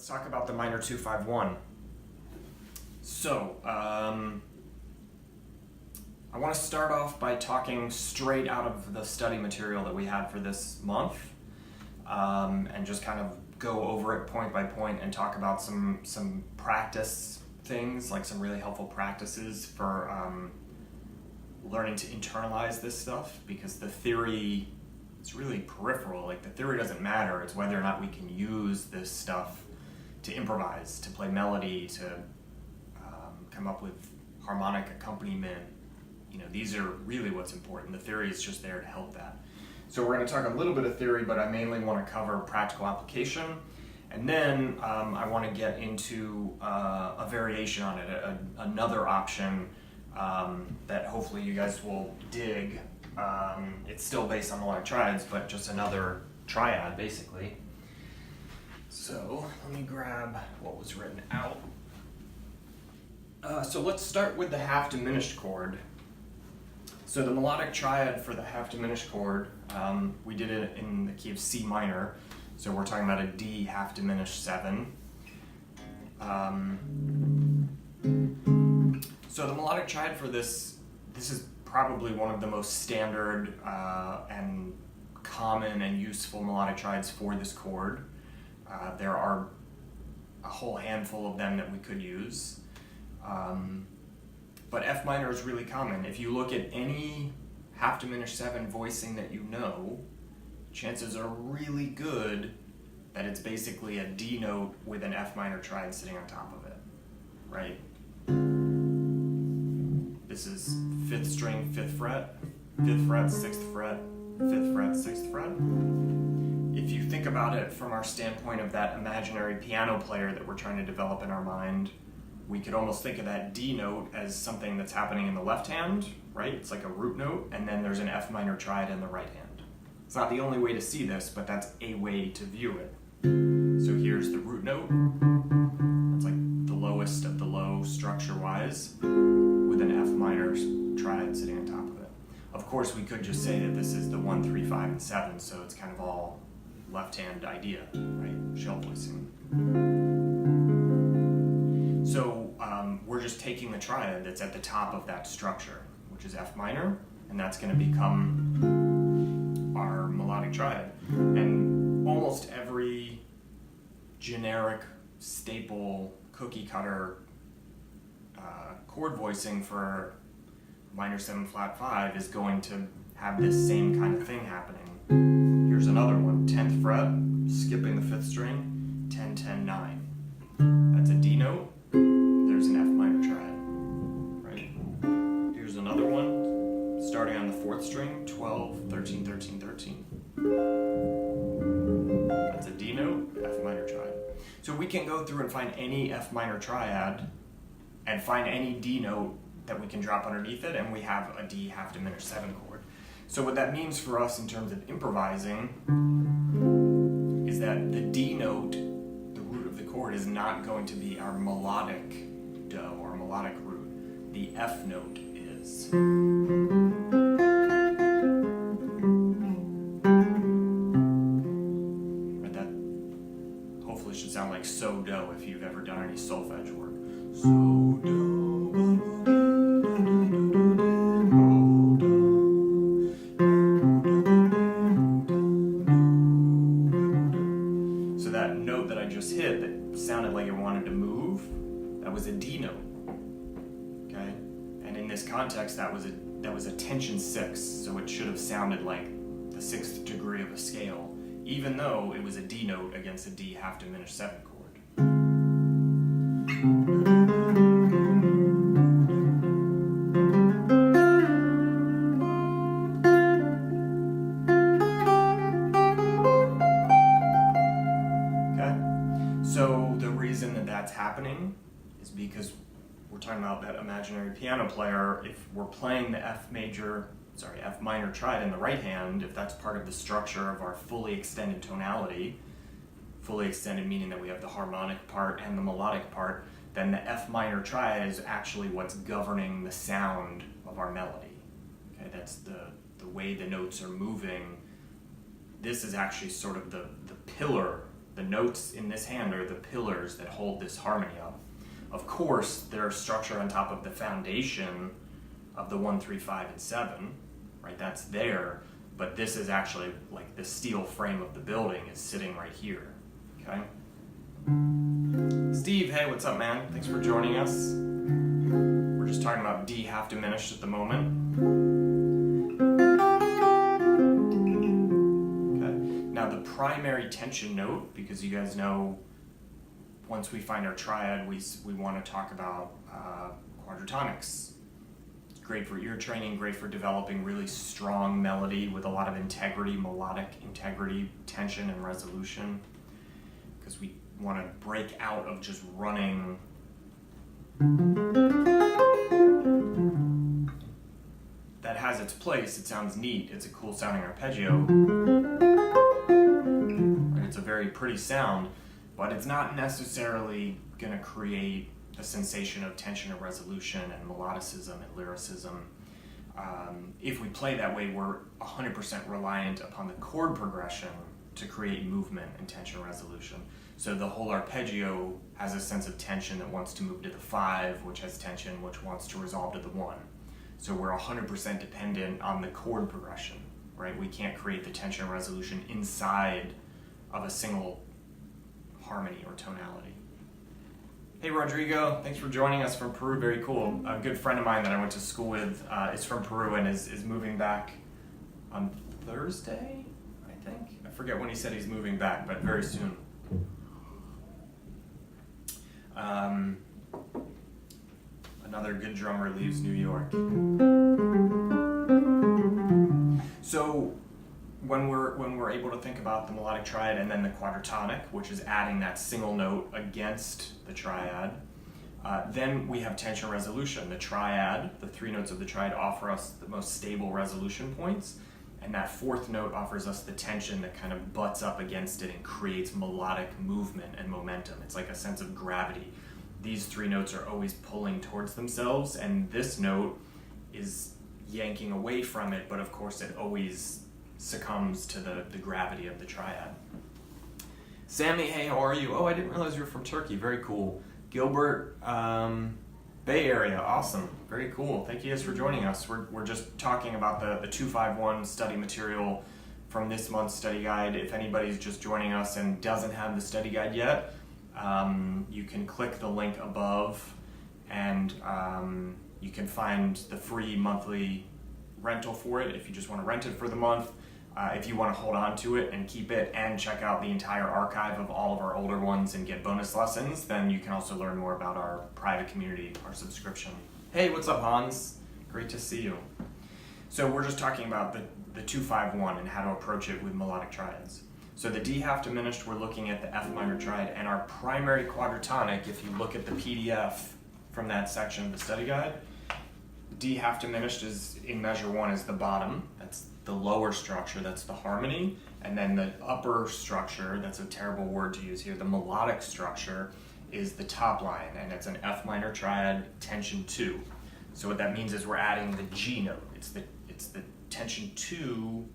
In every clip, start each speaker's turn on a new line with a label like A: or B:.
A: Let's talk about the minor 2-5-1. So, I want to start off by talking straight out of the study material that we had for this month, and just kind of go over it point by point and talk about some practice things, like some really helpful practices for learning to internalize this stuff, because the theory is really peripheral. Like, the theory doesn't matter, it's whether or not we can use this stuff to improvise, to play melody, to come up with harmonic accompaniment. You know, these are really what's important. The theory is just there to help that. So we're going to talk a little bit of theory, but I mainly want to cover practical application. And then I want to get into a variation on it, another option that hopefully you guys will dig. It's still based on melodic triads, but just another triad, basically. So let me grab what was written out. So let's start with the half diminished chord. So the melodic triad for the half diminished chord, we did it in the key of C minor. So we're talking about a D half diminished 7. So the melodic triad for this is probably one of the most standard and common and useful melodic triads for this chord. There are a whole handful of them that we could use. But F minor is really common. If you look at any half diminished 7 voicing that you know, chances are really good that it's basically a D note with an F minor triad sitting on top of it, right? This is 5th string, 5th fret, 5th fret, 6th fret, 5th fret, 6th fret. If you think about it from our standpoint of that imaginary piano player that we're trying to develop in our mind, we could almost think of that D note as something that's happening in the left hand, right? It's like a root note, and then there's an F minor triad in the right hand. It's not the only way to see this, but that's a way to view it. So here's the root note. That's like the lowest of the low structure-wise, with an F minor triad sitting on top of it. Of course, we could just say that this is the 1, 3, 5, and 7, so it's kind of all left-hand idea, right? Shell voicing. So we're just taking the triad that's at the top of that structure, which is F minor, and that's going to become our melodic triad. And almost every generic, staple, cookie cutter chord voicing for minor 7 flat 5 is going to have this same kind of thing happening. Here's another one, 10th fret, skipping the 5th string, 10, 10, 9. That's a D note. There's an F minor triad, right? Here's another one, starting on the 4th string, 12, 13, 13, 13. That's a D note, F minor triad. So we can go through and find any F minor triad and find any D note that we can drop underneath it, and we have a D half diminished 7 chord. So what that means for us in terms of improvising is that the D note, the root of the chord, is not going to be our melodic do or melodic root. The F note is. Right, that hopefully should sound like so do if you've ever done any solfege work. So do. So that note that I just hit that sounded like it wanted to move, that was a D note. Okay? And in this context, that was a tension 6, so it should have sounded like the 6th degree of a scale, even though it was a D note against a D half diminished 7 chord. So the reason that that's happening is because we're talking about that imaginary piano player. If we're playing the F minor triad in the right hand, if that's part of the structure of our fully extended tonality, fully extended meaning that we have the harmonic part and the melodic part, then the F minor triad is actually what's governing the sound of our melody. Okay, that's the way the notes are moving. This is actually sort of the pillar The notes in this hand are the pillars that hold this harmony up. Of course, they're structured on top of the foundation of the 1, 3, 5, and 7, right? That's there, but this is actually like the steel frame of the building is sitting right here, okay? Steve, hey, what's up, man? Thanks for joining us. We're just talking about D half diminished at the moment. Okay. Now the primary tension note, because you guys know once we find our triad, we want to talk about quadratonics. It's great for ear training, great for developing really strong melody with a lot of integrity, melodic integrity, tension, and resolution, because we want to break out of just running that has its place. It sounds neat. It's a cool sounding arpeggio. And it's a very pretty sound, but it's not necessarily going to create a sensation of tension or resolution and melodicism and lyricism. If we play that way, we're 100% reliant upon the chord progression to create movement and tension resolution. So the whole arpeggio has a sense of tension that wants to move to the 5, which has tension, which wants to resolve to the 1. So we're 100% dependent on the chord progression, right? We can't create the tension and resolution inside of a single harmony or tonality. Hey Rodrigo, thanks for joining us from Peru, very cool. A good friend of mine that I went to school with is from Peru and is moving back on Thursday, I think. I forget when he said he's moving back, but very soon. Another good drummer leaves New York. So when we're able to think about the melodic triad and then the quadratonic, which is adding that single note against the triad, then we have tension resolution. The triad, the 3 notes of the triad, offer us the most stable resolution points, and that 4th note offers us the tension that kind of butts up against it and creates melodic movement and momentum. It's like a sense of gravity. These 3 notes are always pulling towards themselves, and this note is yanking away from it, but of course it always succumbs to the gravity of the triad. Sammy, hey, how are you? Oh, I didn't realize you were from Turkey. Very cool. Gilbert, Bay Area, awesome. Very cool. Thank you guys for joining us. We're just talking about the 251 study material from this month's study guide. If anybody's just joining us and doesn't have the study guide yet, you can click the link above and you can find the free monthly rental for it if you just want to rent it for the month. If you want to hold on to it and keep it and check out the entire archive of all of our older ones and get bonus lessons, then you can also learn more about our private community, our subscription. Hey, what's up, Hans? Great to see you. So we're just talking about the 251 and how to approach it with melodic triads. So the D half diminished, we're looking at the F minor triad, and our primary quadratonic, if you look at the PDF from that section of the study guide, D half diminished is in measure 1 is the bottom. That's the lower structure, that's the harmony. And then the upper structure, that's a terrible word to use here, the melodic structure is the top line, and it's an F minor triad tension 2. So what that means is we're adding the G note. It's the tension 2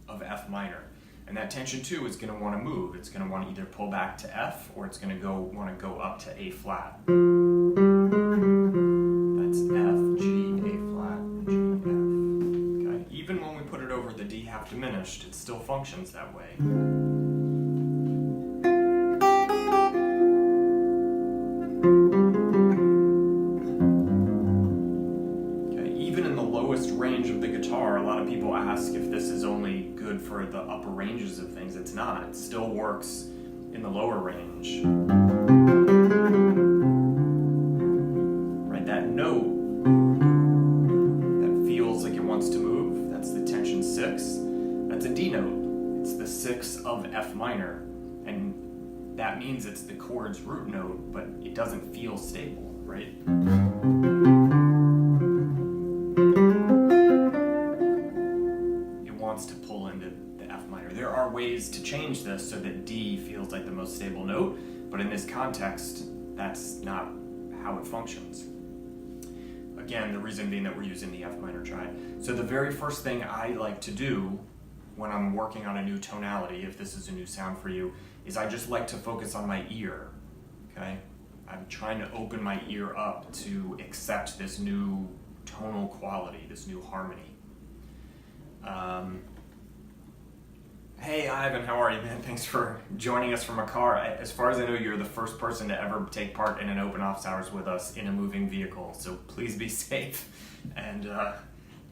A: of F minor. And that tension 2 is going to want to move. It's going to want to either pull back to F or it's going to want to go up to A flat. That's F, G, A flat, G, F. Okay? Even when we put it over the D half diminished, it still functions that way. Range of the guitar, a lot of people ask if this is only good for the upper ranges of things. It's not. It still works in the lower range. Right, that note that feels like it wants to move, that's the tension 6. That's a D note. It's the 6 of F minor, and that means it's the chord's root note, but it doesn't feel stable, right? To pull into the F minor. There are ways to change this so that D feels like the most stable note, but in this context, that's not how it functions. Again, the reason being that we're using the F minor triad. So the very first thing I like to do when I'm working on a new tonality, if this is a new sound for you, is I just like to focus on my ear, okay? I'm trying to open my ear up to accept this new tonal quality, this new harmony. Hey Ivan, how are you, man? Thanks for joining us from a car. As far as I know, you're the first person to ever take part in an open office hours with us in a moving vehicle, so please be safe and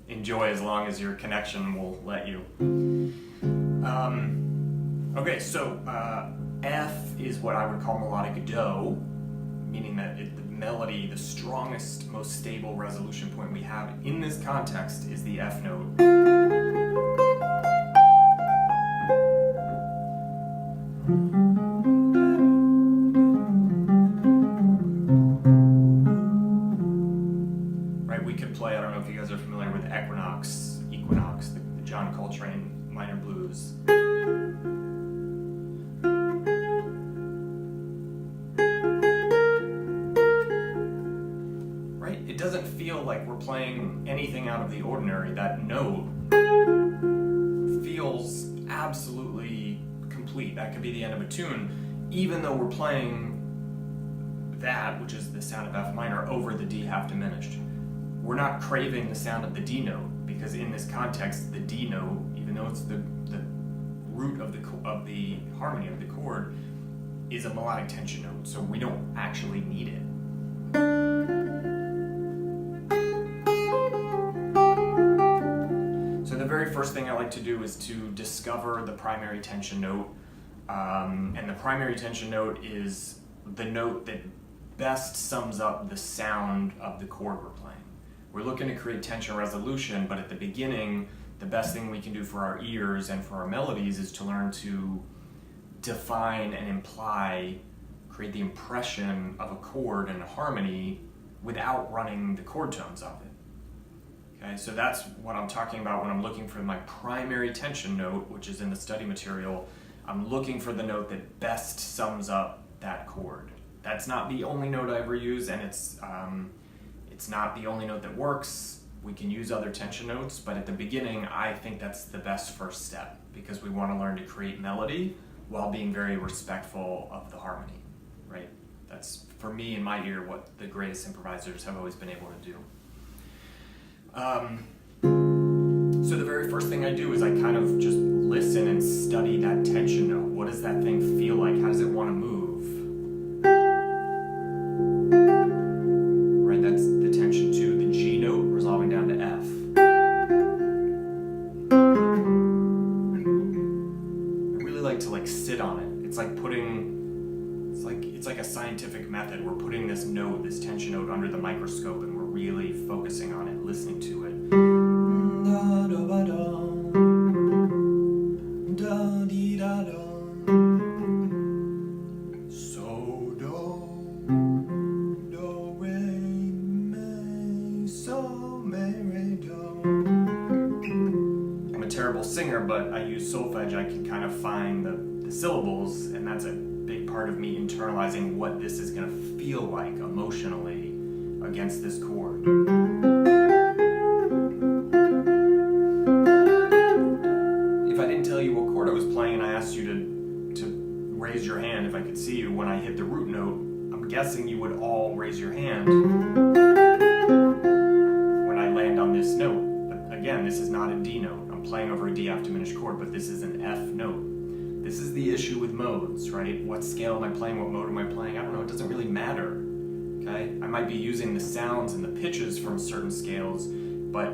A: enjoy as long as your connection will let you. Okay, so F is what I would call melodic do, meaning that the melody, the strongest, most stable resolution point we have in this context is the F note. Right, we could play, I don't know if you guys are familiar with Equinox, the John Coltrane minor blues. Right, it doesn't feel like we're playing anything out of the ordinary. That note feels absolutely complete. That could be the end of a tune, even though we're playing that, which is the sound of F minor, over the D half diminished. We're not craving the sound of the D note, because in this context, the D note, even though it's the root of the harmony of the chord, is a melodic tension note, so we don't actually need it. So the very first thing I like to do is to discover the primary tension note, and the primary tension note is the note that best sums up the sound of the chord we're playing. We're looking to create tension resolution, but at the beginning, the best thing we can do for our ears and for our melodies is to learn to define and imply, create the impression of a chord and a harmony without running the chord tones of it. Okay, so that's what I'm talking about when I'm looking for my primary tension note, which is in the study material. I'm looking for the note that best sums up that chord. That's not the only note I ever use, and it's not the only note that works. We can use other tension notes, but at the beginning, I think that's the best first step, because we want to learn to create melody while being very respectful of the harmony, right? That's, for me, in my ear, what the greatest improvisers have always been able to do. So the very first thing I do is I kind of just listen and study that tension note. What does that thing feel like? How does it want to move? Right, that's the tension 2, the G note resolving down to F. I really like to sit on it. It's like it's like a scientific method. We're putting this note, this tension note, under the microscope, and we're really focusing on it, listening to it. So do re mi so me do. I'm a terrible singer, but I use solfege. I can kind of find the syllables, and that's a big part of me internalizing what this is going to feel like emotionally against this chord. If I didn't tell you what chord I was playing and I asked you to raise your hand if I could see you when I hit the root note, I'm guessing you would all raise your hand when I land on this note. But again, this is not a D note. I'm playing over a D half diminished chord, but this is an F note. This is the issue with modes, right? What scale am I playing? What mode am I playing? I don't know. It doesn't really matter, okay? I might be using the sounds and the pitches from certain scales, but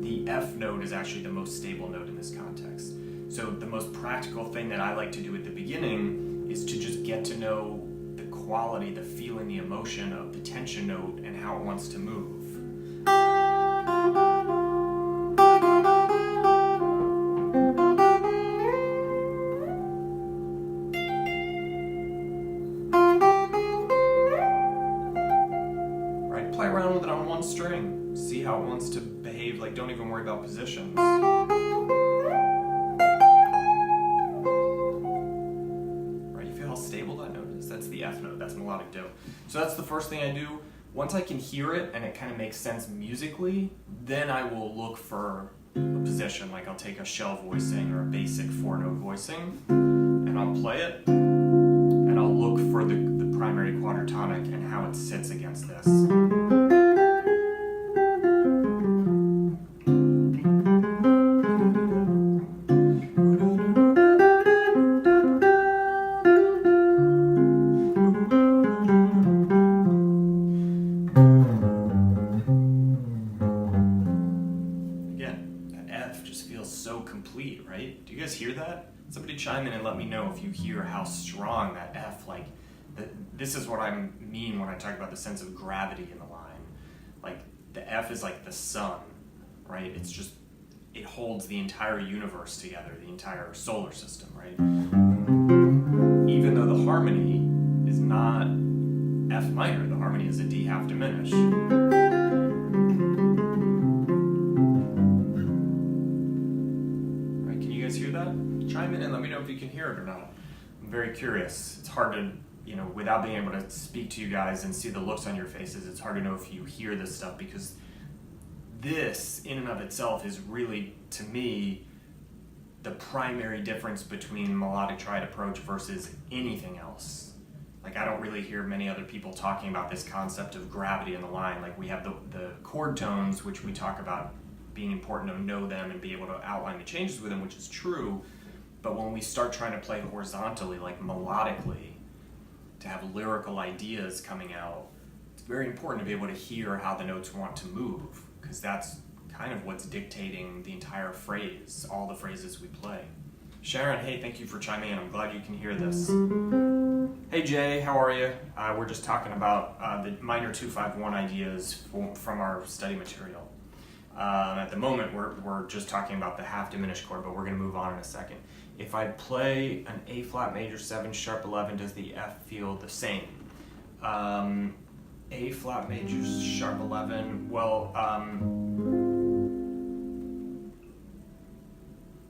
A: the F note is actually the most stable note in this context. So the most practical thing that I like to do at the beginning is to just get to know the quality, the feeling, the emotion of the tension note and how it wants to move. Play around with it on one string. See how it wants to behave. Don't even worry about positions. Right, you feel how stable that note is? That's the F note, that's melodic do. So that's the first thing I do. Once I can hear it and it kind of makes sense musically, then I will look for a position. I'll take a shell voicing or a basic 4-note voicing, and I'll play it. look for the primary quadratonic and how it sits against this. Complete, right? Do you guys hear that? Somebody chime in and let me know if you hear how strong that F, like, this is what I mean when I talk about the sense of gravity in the line. Like, the F is like the sun, right? It's just, it holds the entire universe together, the entire solar system, right? Even though the harmony is not F minor, the harmony is a D half diminished. Hear that? Chime in and let me know if you can hear it or not. I'm very curious. It's hard to, without being able to speak to you guys and see the looks on your faces, it's hard to know if you hear this stuff, because this in and of itself is really, to me, the primary difference between melodic triad approach versus anything else. Like, I don't really hear many other people talking about this concept of gravity in the line. Like, we have the chord tones, which we talk about being important to know them and be able to outline the changes with them, which is true. But when we start trying to play horizontally, like melodically, to have lyrical ideas coming out, it's very important to be able to hear how the notes want to move, because that's kind of what's dictating the entire phrase, all the phrases we play. Sharon, hey, thank you for chiming in. I'm glad you can hear this. Hey Jay, how are you? We're just talking about the minor 2-5-1 ideas from our study material. At the moment, we're just talking about the half diminished chord, but we're going to move on in a second. If I play an A flat major 7 sharp 11, does the F feel the same? A flat major sharp 11, well,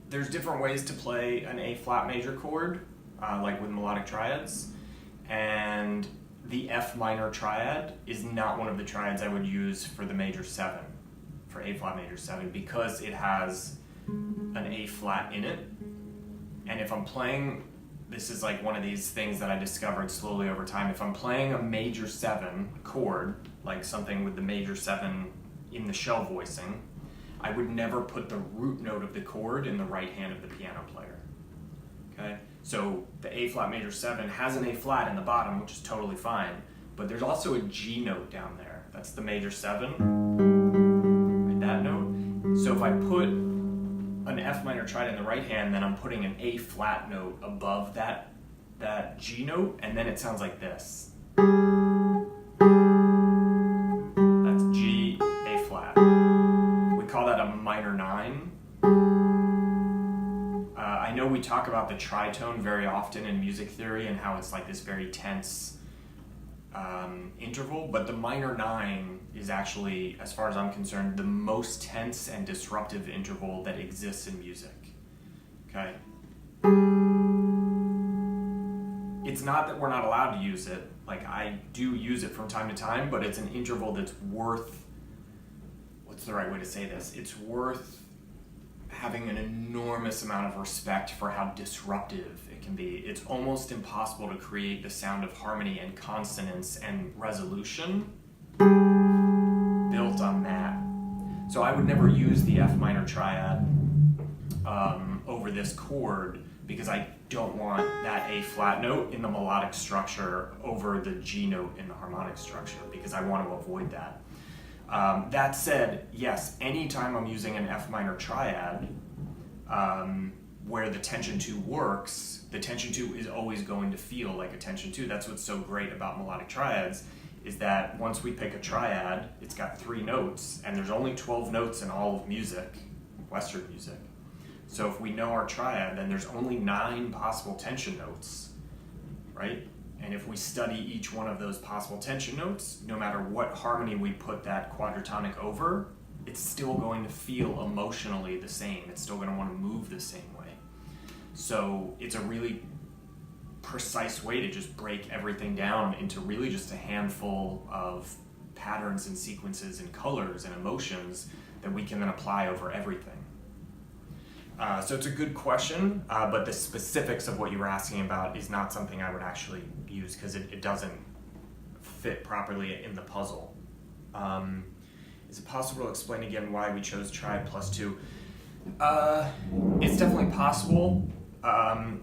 A: there's different ways to play an A flat major chord, like with melodic triads, and the F minor triad is not one of the triads I would use for the major 7. For A flat major 7, because it has an A flat in it. And if I'm playing, this is like one of these things that I discovered slowly over time, if I'm playing a major 7 chord, like something with the major 7 in the shell voicing, I would never put the root note of the chord in the right hand of the piano player. Okay? So the A flat major 7 has an A flat in the bottom, which is totally fine, but there's also a G note down there. That's the major 7. That note. So if I put an F minor triad in the right hand, then I'm putting an A flat note above that G note, and then it sounds like this. That's G, A flat. We call that a minor 9. I know we talk about the tritone very often in music theory and how it's like this very tense interval, but the minor 9 is actually, as far as I'm concerned, the most tense and disruptive interval that exists in music. Okay? It's not that we're not allowed to use it. Like, I do use it from time to time, but it's an interval that's worth, what's the right way to say this? It's worth having an enormous amount of respect for how disruptive it can be. It's almost impossible to create the sound of harmony and consonance and resolution built on that. So I would never use the F minor triad over this chord, because I don't want that A flat note in the melodic structure over the G note in the harmonic structure, because I want to avoid that. That said, yes, anytime I'm using an F minor triad where the tension 2 works, the tension 2 is always going to feel like a tension 2. That's what's so great about melodic triads, is that once we pick a triad, it's got 3 notes, and there's only 12 notes in all of music, Western music. So if we know our triad, then there's only 9 possible tension notes, right? And if we study each one of those possible tension notes, no matter what harmony we put that quadratonic over, it's still going to feel emotionally the same. It's still going to want to move the same way. So it's a really precise way to just break everything down into really just a handful of patterns and sequences and colors and emotions that we can then apply over everything. So it's a good question, but the specifics of what you were asking about is not something I would actually use because it doesn't fit properly in the puzzle. Is it possible to explain again why we chose triad plus 2? It's definitely possible.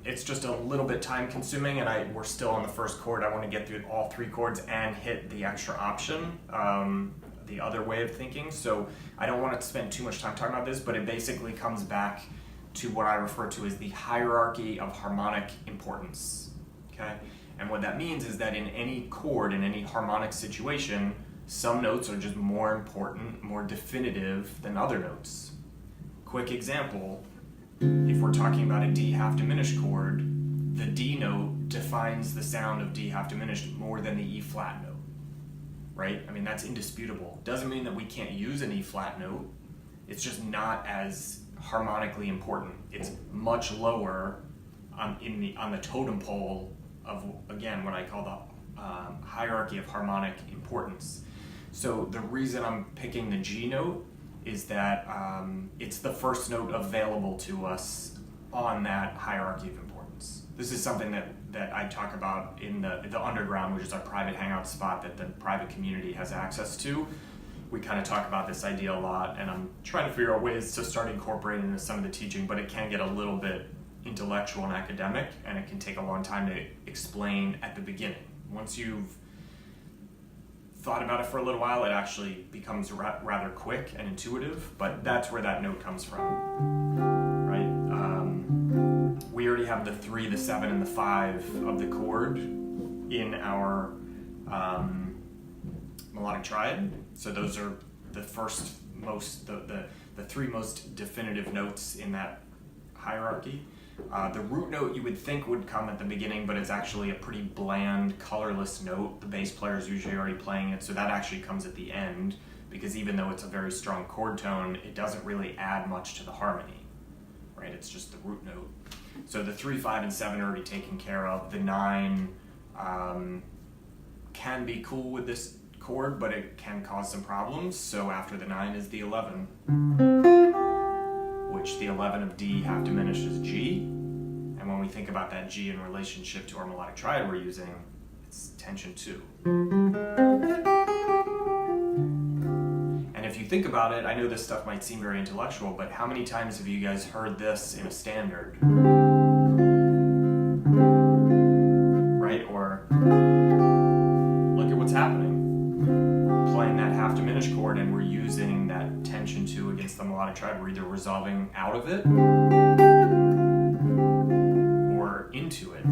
A: It's just a little bit time consuming, and we're still on the first chord. I want to get through all 3 chords and hit the extra option, the other way of thinking. So I don't want to spend too much time talking about this, but it basically comes back to what I refer to as the hierarchy of harmonic importance. Okay? And what that means is that in any chord, in any harmonic situation, some notes are just more important, more definitive than other notes. Quick example, if we're talking about a D half diminished chord, the D note defines the sound of D half diminished more than the E flat note, right? I mean, that's indisputable. Doesn't mean that we can't use an E flat note. It's just not as harmonically important. It's much lower on the totem pole of, again, what I call the hierarchy of harmonic importance. So the reason I'm picking the G note is that it's the first note available to us on that hierarchy of importance. This is something that I talk about in the underground, which is our private hangout spot that the private community has access to. We kind of talk about this idea a lot, and I'm trying to figure out ways to start incorporating into some of the teaching, but it can get a little bit intellectual and academic, and it can take a long time to explain at the beginning. Once you've thought about it for a little while, it actually becomes rather quick and intuitive, but that's where that note comes from, right? We already have the 3, the 7, and the 5 of the chord in our melodic triad, so those are the first most, the 3 most definitive notes in that hierarchy. The root note you would think would come at the beginning, but it's actually a pretty bland, colorless note. The bass player is usually already playing it, so that actually comes at the end, because even though it's a very strong chord tone, it doesn't really add much to the harmony, right? It's just the root note. So the 3, 5, and 7 are already taken care of. The 9 can be cool with this chord, but it can cause some problems. So after the 9 is the 11. Which the 11 of D half diminished is G, and when we think about that G in relationship to our melodic triad we're using, it's tension 2. And if you think about it, I know this stuff might seem very intellectual, but how many times have you guys heard this in a standard? Right? Or look at what's happening. Playing that half diminished chord, and we're using that tension 2 against the melodic triad. We're either resolving out of it or into it,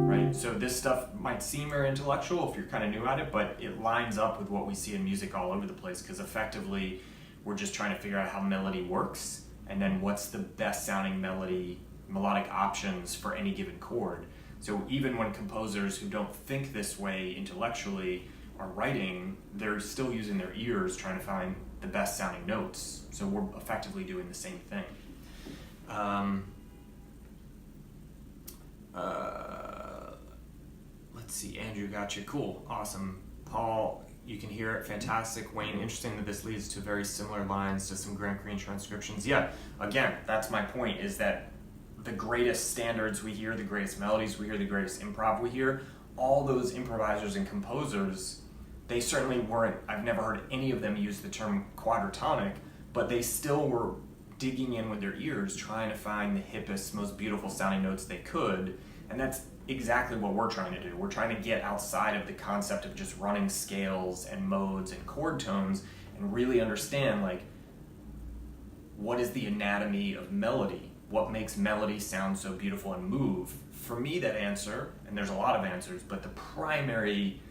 A: right? So this stuff might seem very intellectual if you're kind of new at it, but it lines up with what we see in music all over the place, because effectively we're just trying to figure out how melody works, and then what's the best sounding melodic options for any given chord. So even when composers who don't think this way intellectually are writing, they're still using their ears trying to find the best sounding notes. So we're effectively doing the same thing. Let's see, Andrew, gotcha. Cool, awesome. Paul, you can hear it, fantastic. Wayne, interesting that this leads to very similar lines to some Grand Green transcriptions. Yeah, again, that's my point, is that the greatest standards we hear, the greatest melodies we hear, the greatest improv we hear, all those improvisers and composers, they certainly weren't, I've never heard any of them use the term quadratonic, but they still were digging in with their ears, trying to find the hippest, most beautiful sounding notes they could, and that's exactly what we're trying to do. We're trying to get outside of the concept of just running scales and modes and chord tones and really understand, like, what is the anatomy of melody? What makes melody sound so beautiful and move? For me, that answer, and there's a lot of answers, but the primary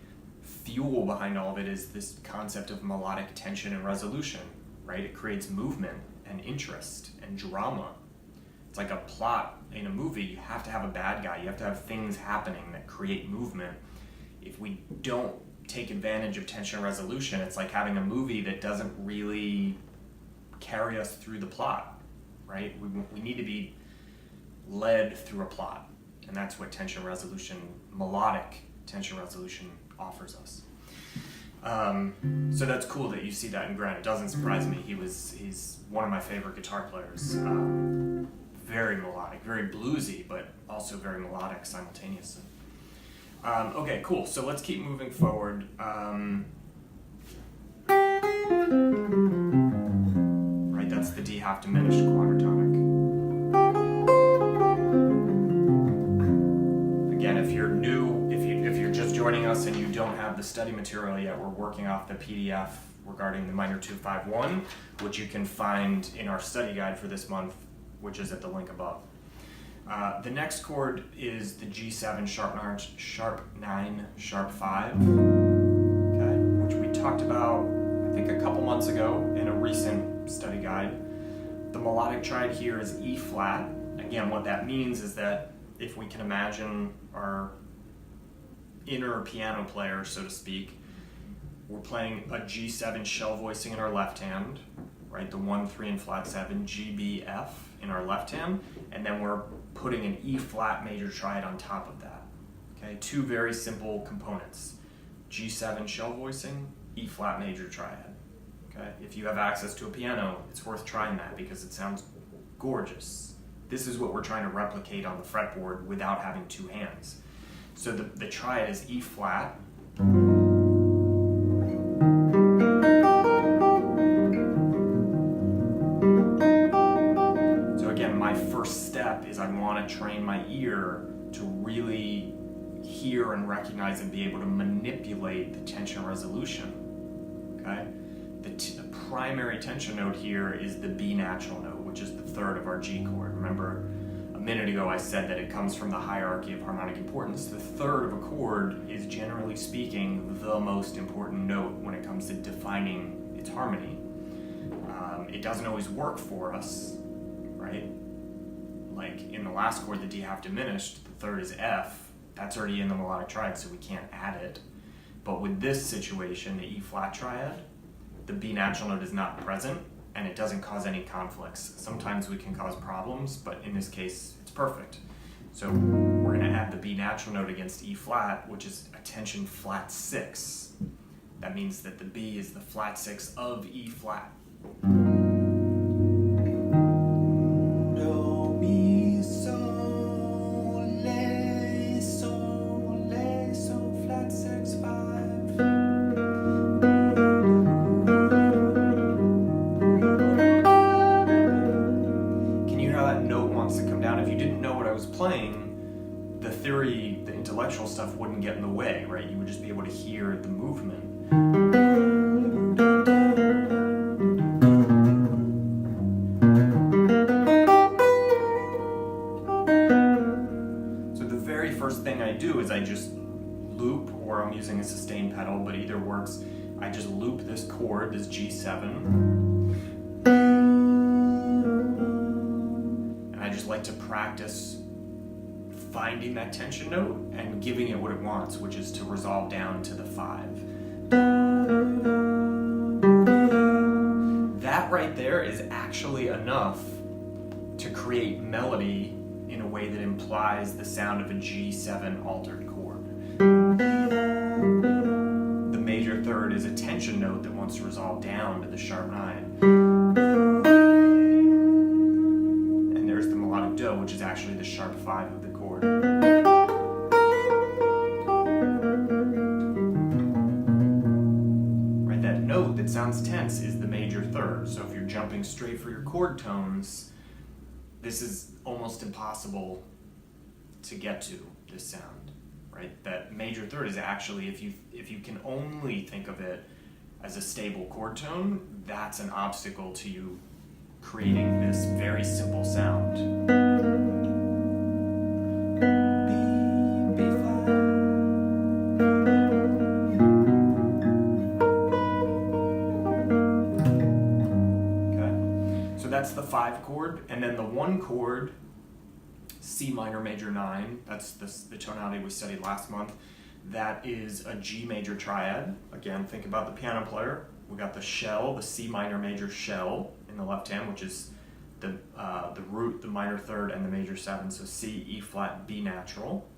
A: fuel behind all of it is this concept of melodic tension and resolution, right? It creates movement and interest and drama. It's like a plot in a movie. You have to have a bad guy. You have to have things happening that create movement. If we don't take advantage of tension and resolution, it's like having a movie that doesn't really carry us through the plot, right? We need to be led through a plot, and that's what tension resolution, melodic tension resolution, offers us. So that's cool that you see that in Grant. It doesn't surprise me. He's one of my favorite guitar players. Very melodic, very bluesy, but also very melodic simultaneously. Okay, cool. So let's keep moving forward. Right, that's the D half diminished quadratonic. Again, if you're new, if you're just joining us and you don't have the study material yet, we're working off the PDF regarding the minor 251, which you can find in our study guide for this month, which is at the link above. The next chord is the G7 sharp 9, sharp 5, okay, which we talked about, I think, a couple months ago in a recent study guide. The melodic triad here is E flat. Again, what that means is that if we can imagine our inner piano player, so to speak, we're playing a G7 shell voicing in our left hand, right? The 1, 3, and flat 7, G, B, F in our left hand, and then we're putting an E flat major triad on top of that. Okay, two very simple components: G7 shell voicing, E flat major triad. Okay, if you have access to a piano, it's worth trying that because it sounds gorgeous. This is what we're trying to replicate on the fretboard without having two hands. So the triad is E flat. So again, my first step is I want to train my ear to really hear and recognize and be able to manipulate the tension resolution. Okay? The primary tension note here is the B natural note, which is the third of our G chord. Remember, a minute ago I said that it comes from the hierarchy of harmonic importance. The third of a chord is, generally speaking, the most important note when it comes to defining its harmony. It doesn't always work for us, right? Like in the last chord, the D half diminished, the third is F. That's already in the melodic triad, so we can't add it. But with this situation, the E flat triad, the B natural note is not present, and it doesn't cause any conflicts. Sometimes we can cause problems, but in this case, it's perfect. So we're going to add the B natural note against E flat, which is a tension flat 6. That means that the B is the flat 6 of E flat. Do, mi, sol, la, so, flat 6, 5. If you didn't know what I was playing, the theory, the intellectual stuff wouldn't get in the way, right? You would just be able to hear the movement. So the very first thing I do is I just loop, or I'm using a sustain pedal, but either works. I just loop this chord, this G7. I just like to practice finding that tension note and giving it what it wants, which is to resolve down to the 5. That right there is actually enough to create melody in a way that implies the sound of a G7 altered chord. The major third is a tension note that wants to resolve down to the sharp 9. Which is actually the sharp 5 of the chord. Right, that note that sounds tense is the major third. So if you're jumping straight for your chord tones, this is almost impossible to get to, this sound. Right? That major third is actually, if you can only think of it as a stable chord tone, that's an obstacle to you creating this very simple sound. That's the 5 chord, and then the 1 chord, C minor major 9, that's the tonality we studied last month. That is a G major triad. Again, think about the piano player. We got the shell, the C minor major shell in the left hand, which is the root, the minor third, and the major 7. So C, E flat, B natural.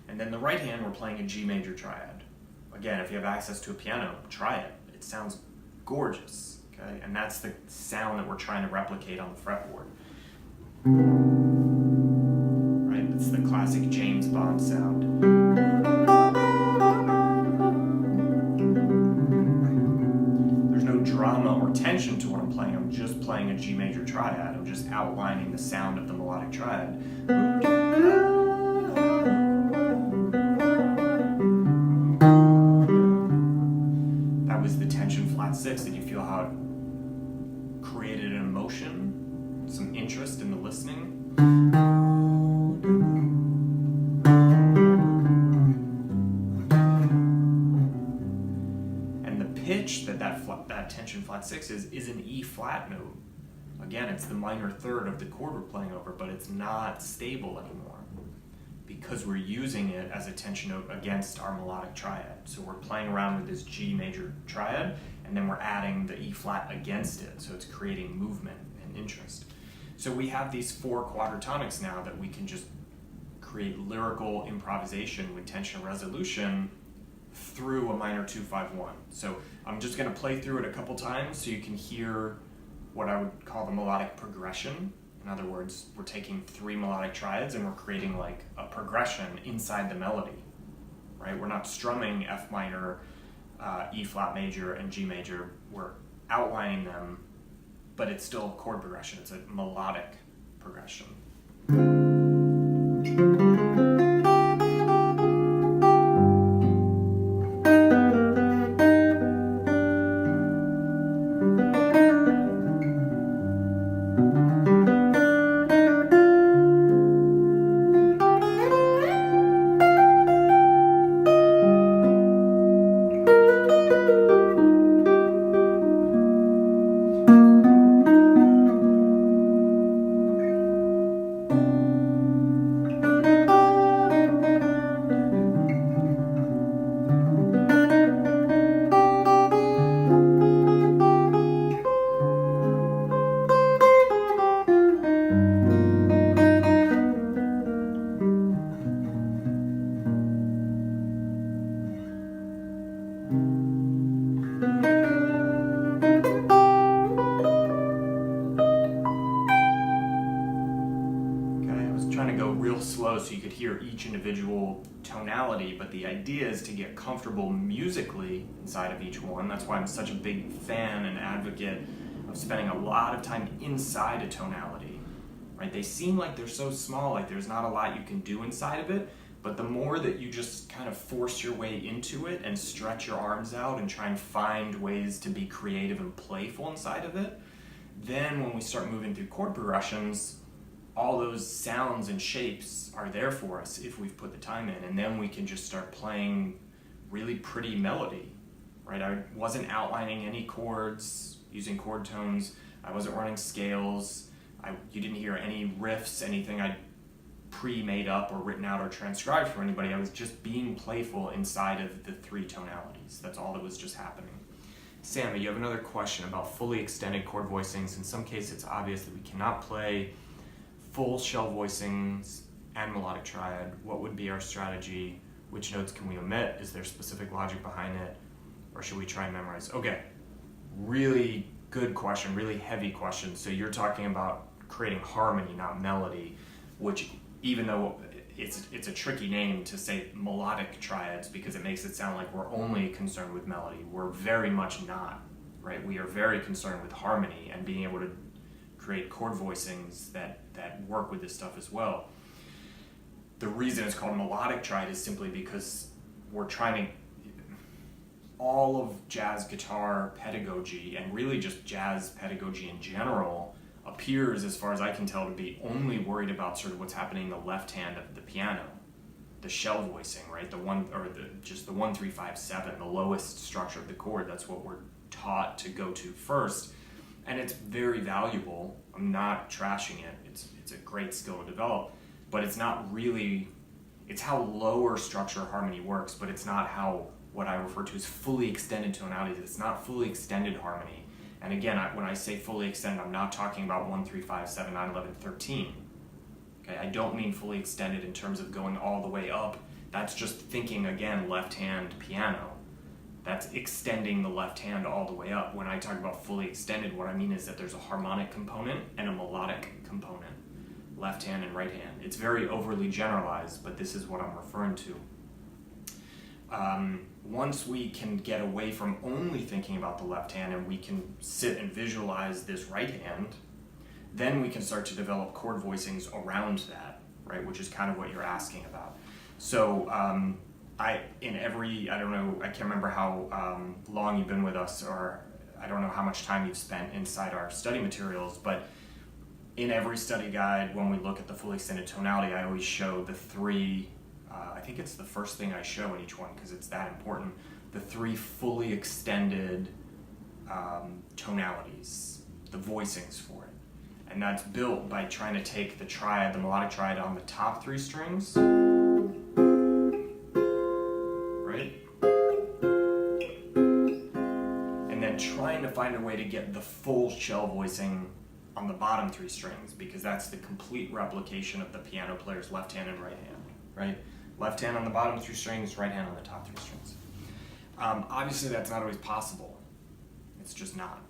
A: And then the right hand, we're playing a G major triad. again, if you have access to a piano, try it. It sounds gorgeous, okay? And that's the sound that we're trying to replicate on the fretboard. Right? It's the classic James Bond sound. There's no drama or tension to what I'm playing. I'm just playing a G major triad. I'm just outlining the sound of the melodic triad. That was the tension flat 6. Did you feel how it created an emotion, some interest in the listening? And the pitch that tension flat 6 is an E flat note. Again, it's the minor third of the chord we're playing over, but it's not stable anymore because we're using it as a tension note against our melodic triad. So we're playing around with this G major triad, and then we're adding the E flat against it, so it's creating movement and interest. So we have these 4 quadratonics now that we can just create lyrical improvisation with tension resolution through a minor 2-5-1. So I'm just going to play through it a couple times so you can hear what I would call the melodic progression. In other words, we're taking 3 melodic triads and we're creating like a progression inside the melody, right? We're not strumming F minor, E flat major, and G major. We're outlining them, but it's still a chord progression. It's a melodic progression. Slow so you could hear each individual tonality, but the idea is to get comfortable musically inside of each one. That's why I'm such a big fan and advocate of spending a lot of time inside a tonality, right? They seem like they're so small, like there's not a lot you can do inside of it, but the more that you just kind of force your way into it and stretch your arms out and try and find ways to be creative and playful inside of it, then when we start moving through chord progressions, all those sounds and shapes are there for us if we've put the time in, and then we can just start playing really pretty melody, right? I wasn't outlining any chords using chord tones. I wasn't running scales. You didn't hear any riffs, anything I pre-made up or written out or transcribed for anybody. I was just being playful inside of the 3 tonalities. That's all that was just happening. Sammy, you have another question about fully extended chord voicings. In some cases, it's obvious that we cannot play full shell voicings and melodic triad. What would be our strategy? Which notes can we omit? Is there specific logic behind it? Or should we try and memorize? Okay, really good question, really heavy question. So you're talking about creating harmony, not melody, which even though it's a tricky name to say melodic triads because it makes it sound like we're only concerned with melody. We're very much not, right? We are very concerned with harmony and being able to create chord voicings that work with this stuff as well. The reason it's called melodic triad is simply because we're trying to, all of jazz guitar pedagogy and really just jazz pedagogy in general appears, as far as I can tell, to be only worried about sort of what's happening in the left hand of the piano, the shell voicing, right? The 1-3-5-7, the lowest structure of the chord. That's what we're taught to go to first. And it's very valuable. I'm not trashing it. It's a great skill to develop, but it's not really, it's how lower structure harmony works, but it's not how what I refer to as fully extended tonalities. It's not fully extended harmony. And again, when I say fully extended, I'm not talking about 1, 3, 5, 7, 9, 11, 13. Okay, I don't mean fully extended in terms of going all the way up. That's just thinking, again, left hand piano. That's extending the left hand all the way up. When I talk about fully extended, what I mean is that there's a harmonic component and a melodic component, left hand and right hand. It's very overly generalized, but this is what I'm referring to. Once we can get away from only thinking about the left hand and we can sit and visualize this right hand, then we can start to develop chord voicings around that, right? Which is kind of what you're asking about. So I can't remember how long you've been with us, or I don't know how much time you've spent inside our study materials, but in every study guide, when we look at the fully extended tonality, I always show the three, I think it's the first thing I show in each one because it's that important, the three fully extended tonalities, the voicings for it. And that's built by trying to take the triad, the melodic triad on the top three strings, right? And then trying to find a way to get the full shell voicing on the bottom three strings, because that's the complete replication of the piano player's left hand and right hand, right? Left hand on the bottom three strings, right hand on the top three strings. Obviously that's not always possible. It's just not.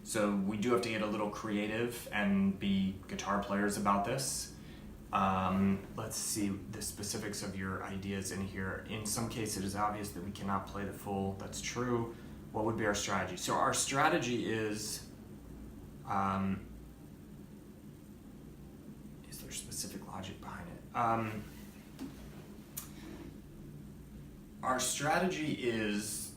A: So we do have to get a little creative and be guitar players about this. Let's see the specifics of your ideas in here. In some cases it is obvious that we cannot play the full. That's true. What would be our strategy? So our strategy is there specific logic behind it? Our strategy is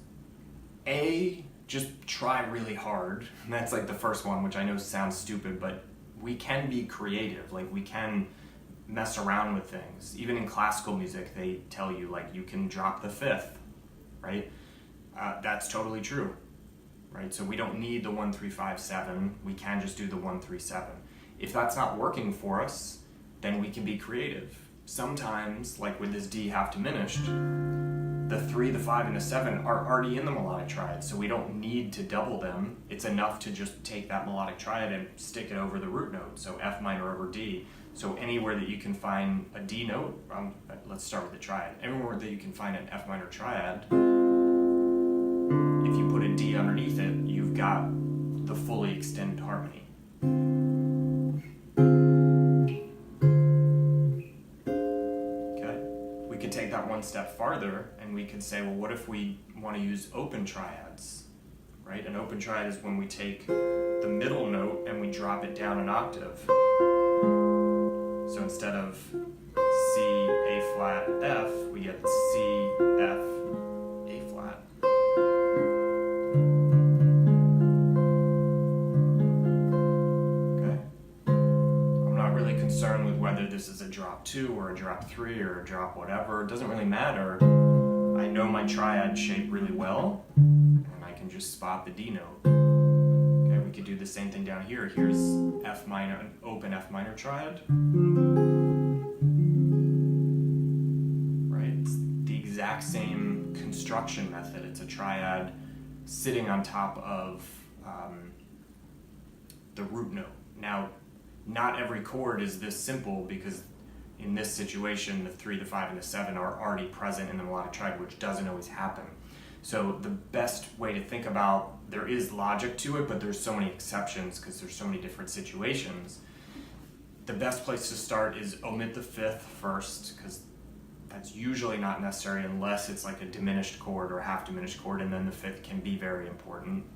A: just try really hard. And that's like the first one, which I know sounds stupid, but we can be creative. Like we can mess around with things. Even in classical music, they tell you like you can drop the fifth, right? That's totally true, right? So we don't need the 1 3 5 7. We can just do the 1 3 7. If that's not working for us, then we can be creative. Sometimes, like with this D half diminished, the 3, the 5, and the 7 are already in the melodic triad, so we don't need to double them. It's enough to just take that melodic triad and stick it over the root note, so F minor over D. So anywhere that you can find a D note, let's start with the triad. Anywhere that you can find an F minor triad, if you put a D underneath it, you've got the fully extended harmony. We could take that one step farther and we could say, well, what if we want to use open triads, right? An open triad is when we take the middle note and we drop it down an octave. So instead of C, A flat, F, we get C, F, A flat. Okay? I'm not really concerned with whether this is a drop 2 or a drop 3 or a drop whatever. It doesn't really matter. I know my triad shape really well, and I can just spot the D note. Okay, we could do the same thing down here. Here's F minor, an open F minor triad. Right? It's the exact same construction method. It's a triad sitting on top of the root note. Now, not every chord is this simple, because in this situation, the 3, the 5, and the 7 are already present in the melodic triad, which doesn't always happen. So the best way to think about, there is logic to it, but there's so many exceptions because there's so many different situations. The best place to start is omit the fifth first, because that's usually not necessary unless it's like a diminished chord or a half diminished chord, and then the fifth can be very important,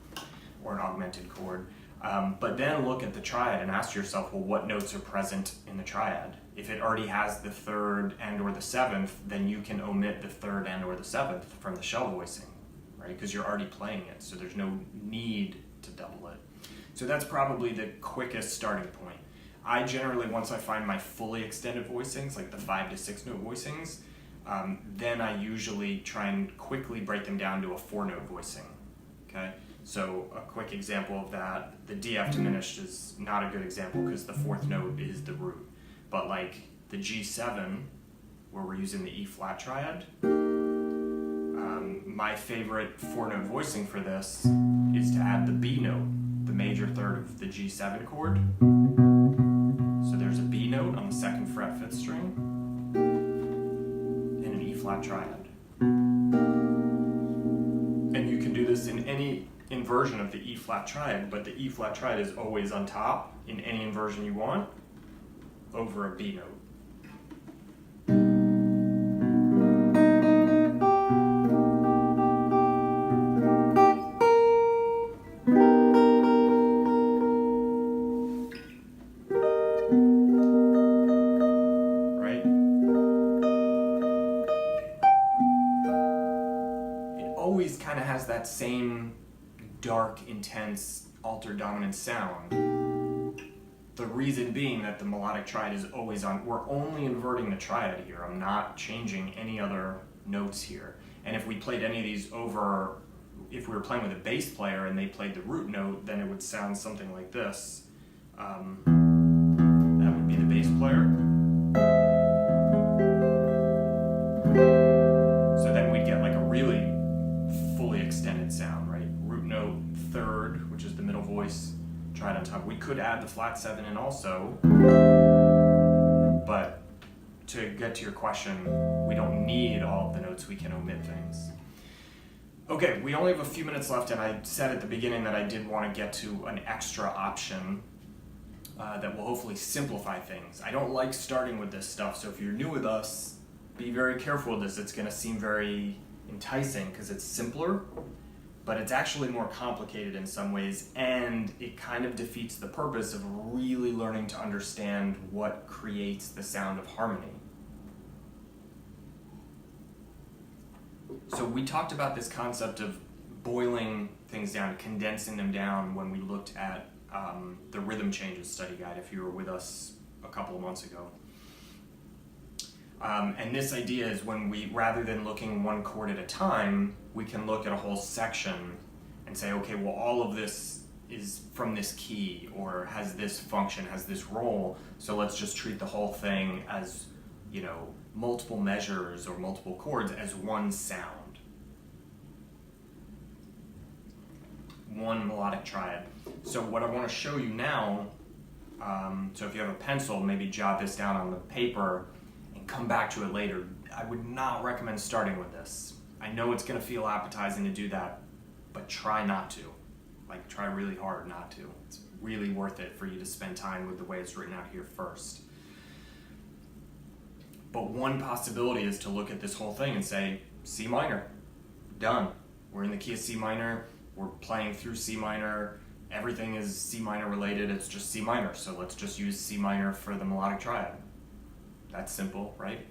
A: or an augmented chord. But then look at the triad and ask yourself, well, what notes are present in the triad? If it already has the third and or the seventh, then you can omit the third and or the seventh from the shell voicing, right? Because you're already playing it, so there's no need to double it. So that's probably the quickest starting point. I generally, once I find my fully extended voicings, like the 5 to 6 note voicings, then I usually try and quickly break them down to a 4 note voicing, okay? So a quick example of that, the D F diminished is not a good example because the 4th note is the root. But like the G7, where we're using the E flat triad, my favorite 4 note voicing for this is to add the B note, the major third of the G7 chord. So there's a B note on the 2nd fret 5th string, and an E flat triad. And you this in any inversion of the E flat triad, but the E flat triad is always on top in any inversion you want over a B note. Right? It always kind of has that same dark, intense, altered dominant sound. The reason being that the melodic triad is always on. We're only inverting the triad here. I'm not changing any other notes here. And if we played any of these over, if we were playing with a bass player and they played the root note, then it would sound something like this. That would be the bass player. So then we'd get like a really fully extended sound, right? Root note third, which is the middle voice, triad on top. We could add the flat 7 in also, but to get to your question, we don't need all of the notes, we can omit things. Okay, we only have a few minutes left, and I said at the beginning that I did want to get to an extra option that will hopefully simplify things. I don't like starting with this stuff, so if you're new with us, be very careful with this. It's going to seem very enticing because it's simpler, but it's actually more complicated in some ways, and it kind of defeats the purpose of really learning to understand what creates the sound of harmony. So we talked about this concept of boiling things down, condensing them down when we looked at the Rhythm Changes study guide, if you were with us a couple of months ago. And this idea is when we, rather than looking one chord at a time, we can look at a whole section and say, okay, well, all of this is from this key, or has this function, has this role, so let's just treat the whole thing as, you know, multiple measures or multiple chords as one sound. One melodic triad. So what I want to show you now, so if you have a pencil, maybe jot this down on the paper and come back to it later. I would not recommend starting with this. I know it's going to feel appetizing to do that, but try not to. Like, try really hard not to. It's really worth it for you to spend time with the way it's written out here first. But one possibility is to look at this whole thing and say, C minor, done. We're in the key of C minor, we're playing through C minor, everything is C minor related, it's just C minor, so let's just use C minor for the melodic triad. That's simple, right?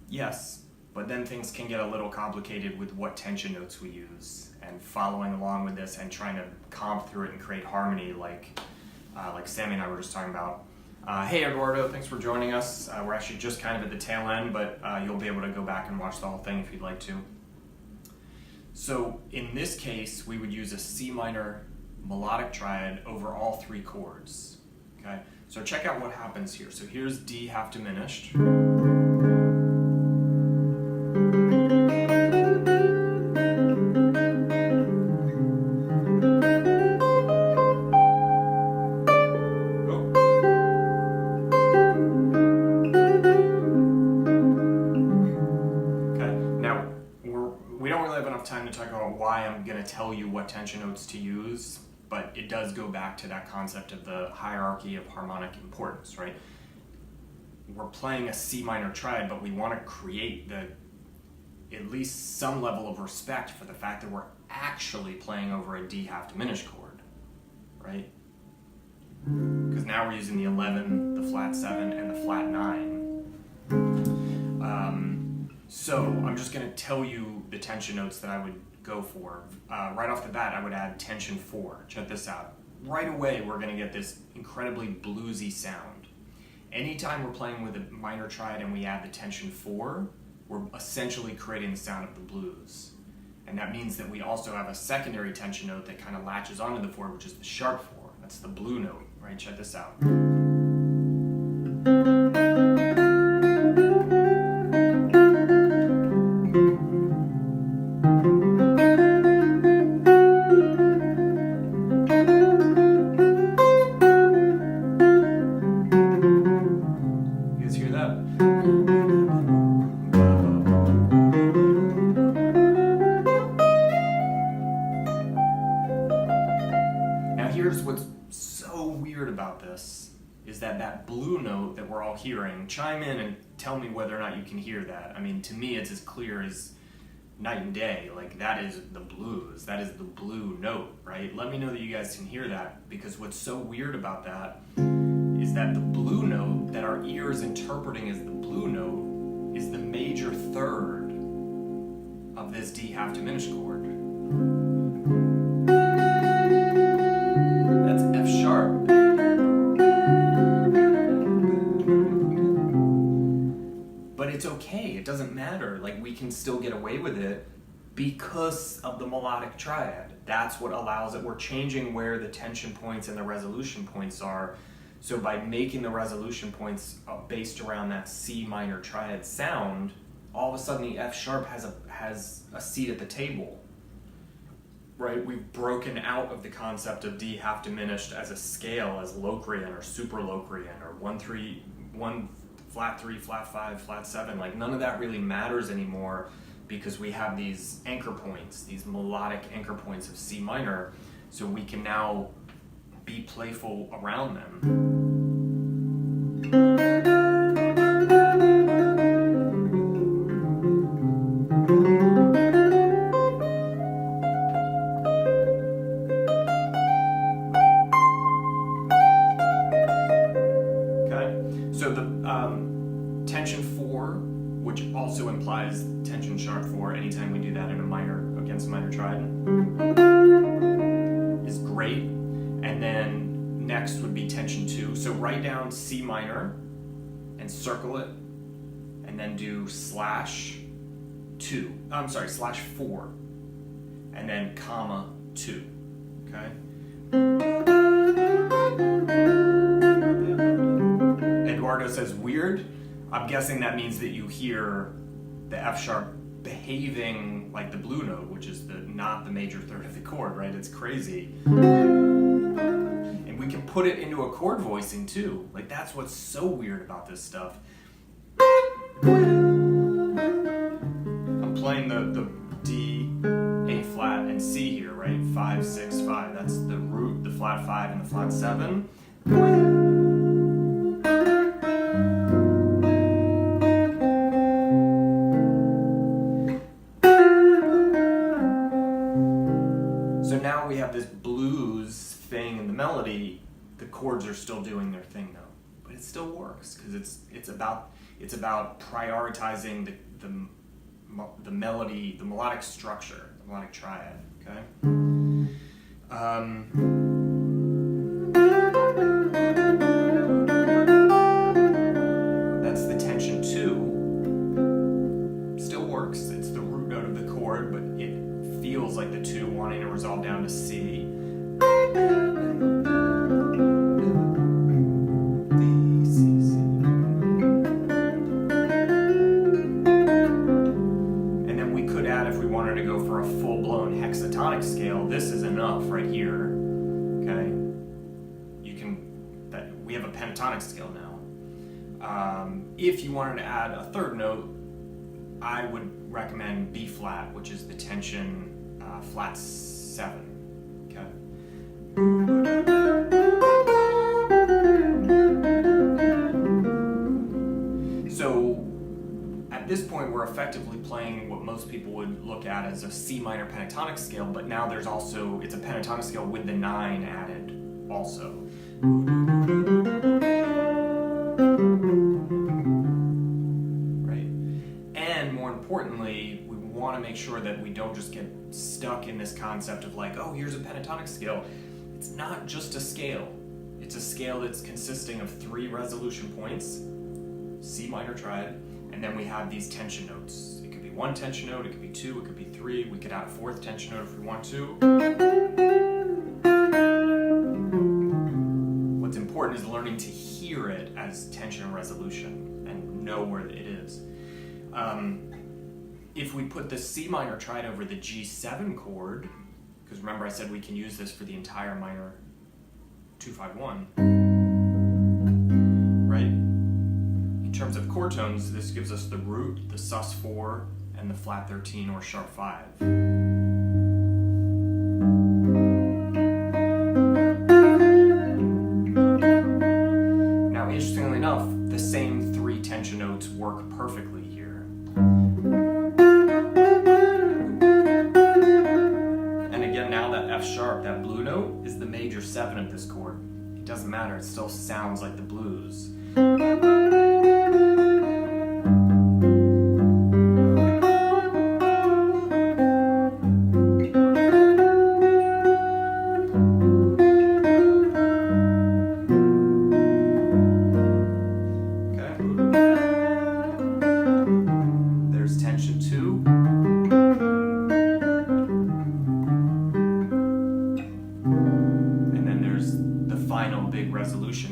A: Yes, but then things can get a little complicated with what tension notes we use, and following along with this and trying to comp through it and create harmony like Sammy and I were just talking about. Hey Eduardo, thanks for joining us. We're actually just kind of at the tail end, but you'll be able to go back and watch the whole thing if you'd like to. So in this case, we would use a C minor melodic triad over all three chords. Okay, so check out what happens here. So here's D half diminished. Tell you what tension notes to use, but it does go back to that concept of the hierarchy of harmonic importance, right? We're playing a C minor triad, but we want to create at least some level of respect for the fact that we're actually playing over a D half diminished chord, right? Because now we're using the 11, the flat 7, and the flat 9. So I'm just going to tell you the tension notes that I would go for. Right off the bat, I would add tension 4. Check this out. Right away, we're going to get this incredibly bluesy sound. Anytime we're playing with a minor triad and we add the tension 4, we're essentially creating the sound of the blues. And that means that we also have a secondary tension note that kind of latches onto the 4, which is the sharp 4. That's the blue note, right? Check this out. here's what's so weird about this, is that blue note that we're all hearing, chime in and tell me whether or not you can hear that. I mean, to me, it's as clear as night and day. Like, that is the blues. That is the blue note, right? Let me know that you guys can hear that, because what's so weird about that is that the blue note that our ear is interpreting as the blue note is the major third of this D half diminished chord. That's F sharp. But it's okay, it doesn't matter. Like, we can still get away with it because of the melodic triad. That's what allows it. We're changing where the tension points and the resolution points are. So by making the resolution points based around that C minor triad sound, all of a sudden the F sharp has a seat at the table. Right? We've broken out of the concept of D half diminished as a scale, as Locrian or super Locrian or 1 flat 3, flat 5, flat 7. Like, none of that really matters anymore, because we have these anchor points, these melodic anchor points of C minor, so we can now be playful around them. Tension 4, which also implies tension sharp 4 anytime we do that in a minor, against a minor triad, is great. And then next would be tension 2. So write down C minor and circle it, and then do /4, and then comma 2, okay? Eduardo says, weird. I'm guessing that means that you hear the F sharp behaving like the blue note, which is not the major third of the chord, right? It's crazy. And we can put it into a chord voicing too. Like, that's what's so weird about this stuff. I'm playing the D, A flat, and C here, right? 5, 6, 5. That's the root, the flat 5, and the flat 7. Now we have this blues thing in the melody. The chords are still doing their thing though, but it still works, because it's about prioritizing the melody, the melodic structure, the melodic triad. Okay. That's the tension 2. Still works. It's the root note of the chord, but it feels like the 2 wanting to resolve down to C. And then we could add, if we wanted to go for a full-blown hexitonic scale, this is enough right here. Okay? We have a pentatonic scale now. If you wanted to add a third note, I would recommend B flat, which is the tension flat 7. Okay. So at this point, we're effectively playing what most people would look at as a C minor pentatonic scale, but now it's a pentatonic scale with the 9 added also. Right? And more importantly, we want to make sure that we don't just get stuck in this concept of like, oh, here's a pentatonic scale. It's not just a scale. It's a scale that's consisting of 3 resolution points, C minor triad, and then we have these tension notes. It could be 1 tension note, it could be 2, it could be 3. We could add a 4th tension note if we want to. What's important is learning to hear it as tension and resolution and know where it is. If we put the C minor triad over the G7 chord, because remember I said we can use this for the entire minor 2-5-1, right? In terms of chord tones, this gives us the root, the sus4, and the flat 13 or sharp 5. major 7 of this chord, it doesn't matter, it still sounds like the blues.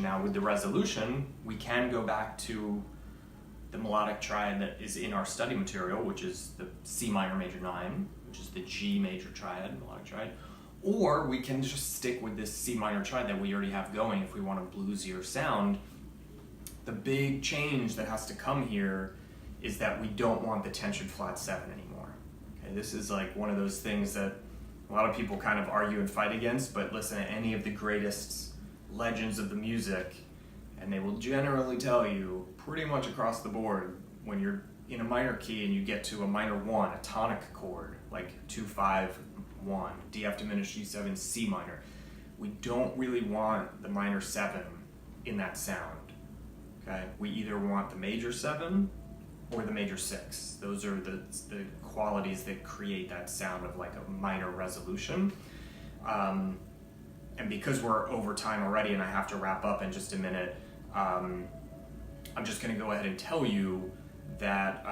A: Now with the resolution, we can go back to the melodic triad that is in our study material, which is the C minor major 9, which is the G major triad, melodic triad, or we can just stick with this C minor triad that we already have going if we want a bluesier sound. The big change that has to come here is that we don't want the tension flat 7 anymore. Okay, this is like one of those things that a lot of people kind of argue and fight against, but listen to any of the greatest legends of the music, and they will generally tell you pretty much across the board when you're in a minor key and you get to a minor 1, a tonic chord, like 2, 5, 1, D F diminished, G7, C minor. We don't really want the minor 7 in that sound. Okay? We either want the major 7 or the major 6. Those are the qualities that create that sound of like a minor resolution. And because we're over time already and I have to wrap up in just a minute, I'm just going to go ahead and tell you that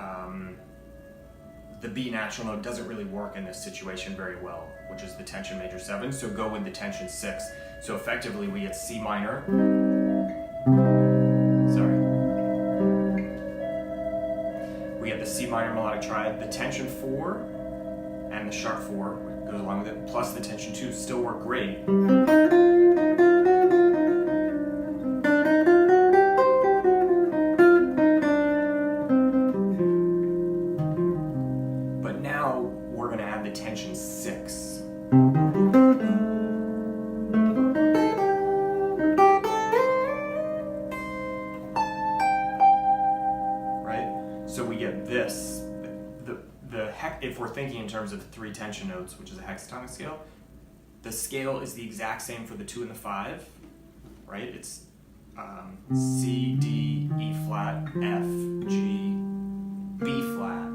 A: the B natural note doesn't really work in this situation very well, which is the tension major 7, so go with the tension 6. So effectively we get C minor, we get the C minor melodic triad, the tension 4 and the sharp 4 goes along with it, plus the tension 2 still work great. But now we're going to add the tension 6. Right? So we get this. If we're thinking in terms of 3 tension notes, which is a hexitonic scale, the scale is the exact same for the 2 and the 5, right? It's C, D, E flat, F, G, B flat,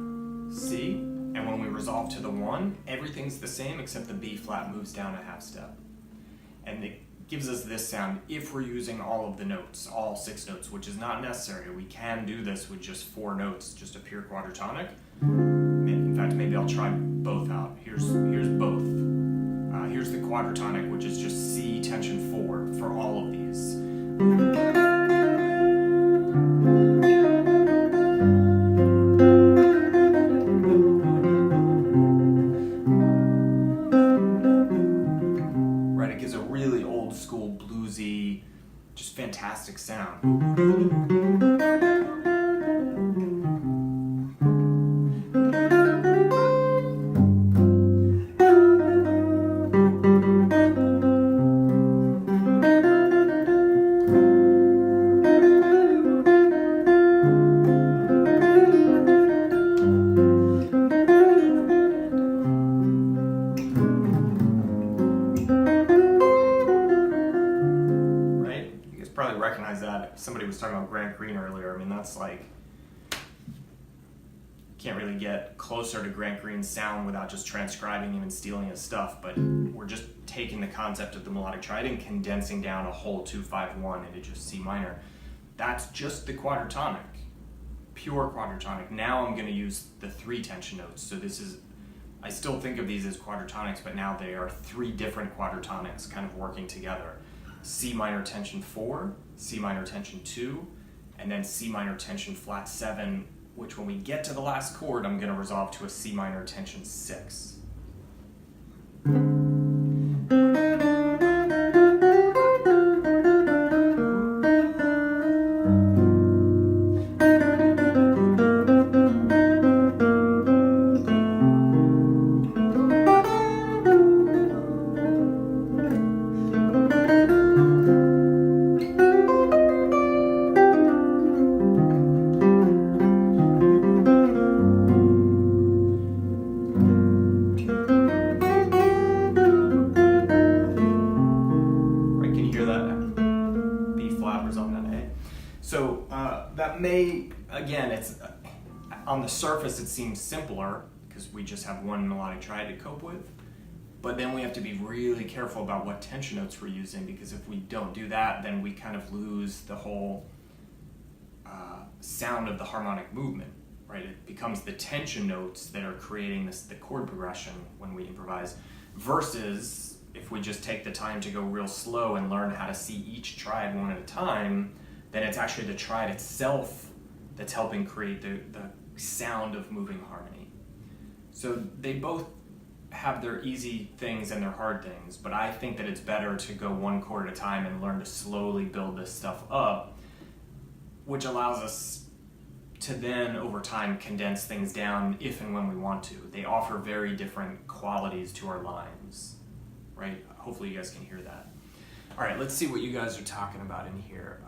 A: C, and when we resolve to the 1, everything's the same except the B flat moves down a half step. And it gives us this sound if we're using all of the notes, all 6 notes, which is not necessary. We can do this with just 4 notes, just a pure quadratonic. In fact, maybe I'll try both out. Here's both. Here's the quadratonic, which is just C tension 4 for all of these. Right, it gives a really old school bluesy, just fantastic sound. Recognize that. Somebody was talking about Grant Green earlier. I mean, that's like, can't really get closer to Grant Green's sound without just transcribing him and stealing his stuff, but we're just taking the concept of the melodic triad and condensing down a whole 2, 5, 1 into just C minor. That's just the quadratonic, pure quadratonic. Now I'm going to use the 3 tension notes. So this is, I still think of these as quadratonics, but now they are 3 different quadratonics kind of working together. C minor tension 4, C minor tension 2, and then C minor tension flat 7, which when we get to the last chord, I'm going to resolve to a C minor tension 6. it's on the surface it seems simpler because we just have one melodic triad to cope with, but then we have to be really careful about what tension notes we're using, because if we don't do that, then we kind of lose the whole sound of the harmonic movement, right? It becomes the tension notes that are creating the chord progression when we improvise, versus if we just take the time to go real slow and learn how to see each triad one at a time, then it's actually the triad itself that's helping create the sound of moving harmony. So they both have their easy things and their hard things, but I think that it's better to go one chord at a time and learn to slowly build this stuff up, which allows us to then over time condense things down if and when we want to. They offer very different qualities to our lines, right? Hopefully you guys can hear that. All right, let's see what you guys are talking about in here.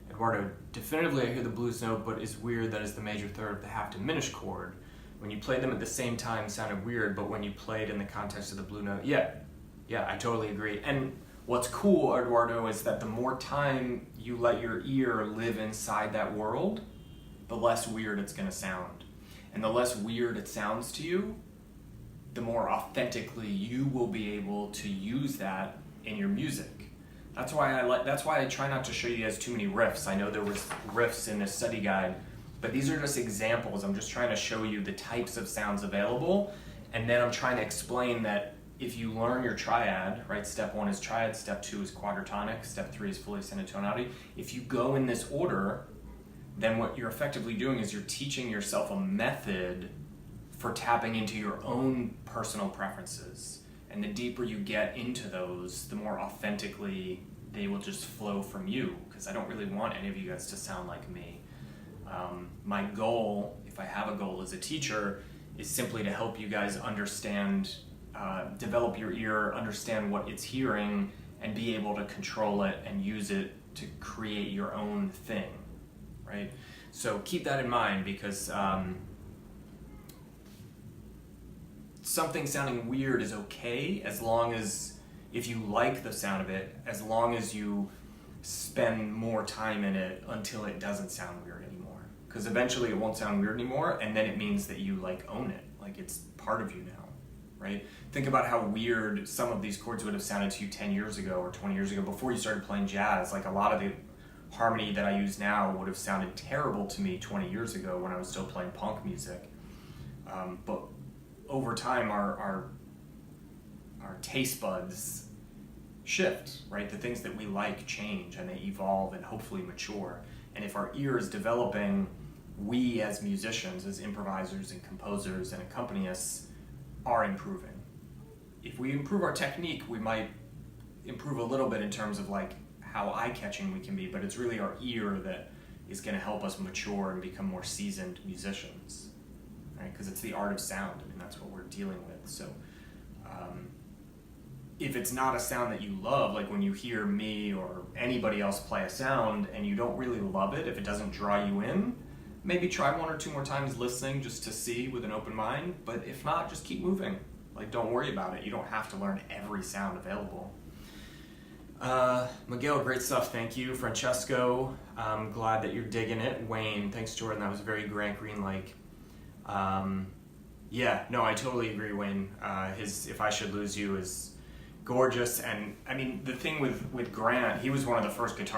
A: Eduardo, definitively I hear the blues note, but it's weird that it's the major third of the half diminished chord. When you played them at the same time, it sounded weird, but when you played in the context of the blue note, yeah, I totally agree. And what's cool, Eduardo, is that the more time you let your ear live inside that world, the less weird it's going to sound. And the less weird it sounds to you, the more authentically you will be able to use that in your music. That's why I try not to show you guys too many riffs. I know there was riffs in this study guide, but these are just examples. I'm just trying to show you the types of sounds available, and then I'm trying to explain that if you learn your triad, right, step 1 is triad, step 2 is quadratonic, step 3 is fully ascended tonality. If you go in this order, then what you're effectively doing is you're teaching yourself a method for tapping into your own personal preferences. And the deeper you get into those, the more authentically they will just flow from you, because I don't really want any of you guys to sound like me. My goal, if I have a goal as a teacher, is simply to help you guys understand, develop your ear, understand what it's hearing, and be able to control it and use it to create your own thing, right? So keep that in mind, because something sounding weird is okay as long as, if you like the sound of it, as long as you spend more time in it until it doesn't sound weird anymore. Because eventually it won't sound weird anymore, and then it means that you like own it, like it's part of you now, right? Think about how weird some of these chords would have sounded to you 10 years ago or 20 years ago before you started playing jazz. Like a lot of the harmony that I use now would have sounded terrible to me 20 years ago when I was still playing punk music. But over time, our taste buds shift, right? The things that we like change, and they evolve and hopefully mature. And if our ear is developing, we as musicians, as improvisers and composers and accompanists, are improving. If we improve our technique, we might improve a little bit in terms of like how eye-catching we can be, but it's really our ear that is going to help us mature and become more seasoned musicians, right? Because it's the art of sound. I mean, that's what we're dealing with. So if it's not a sound that you love, like when you hear me or anybody else play a sound and you don't really love it, if it doesn't draw you in, maybe try 1 or 2 more times listening just to see with an open mind. But if not, just keep moving. Like, don't worry about it. You don't have to learn every sound available. Miguel, great stuff. Thank you. Francesco, I'm glad that you're digging it. Wayne, thanks, Jordan. That was very Grant Greenlake. Yeah, no, I totally agree, Wayne. His If I Should Lose You is gorgeous. And I mean, the thing with Grant, he was one of the first jazz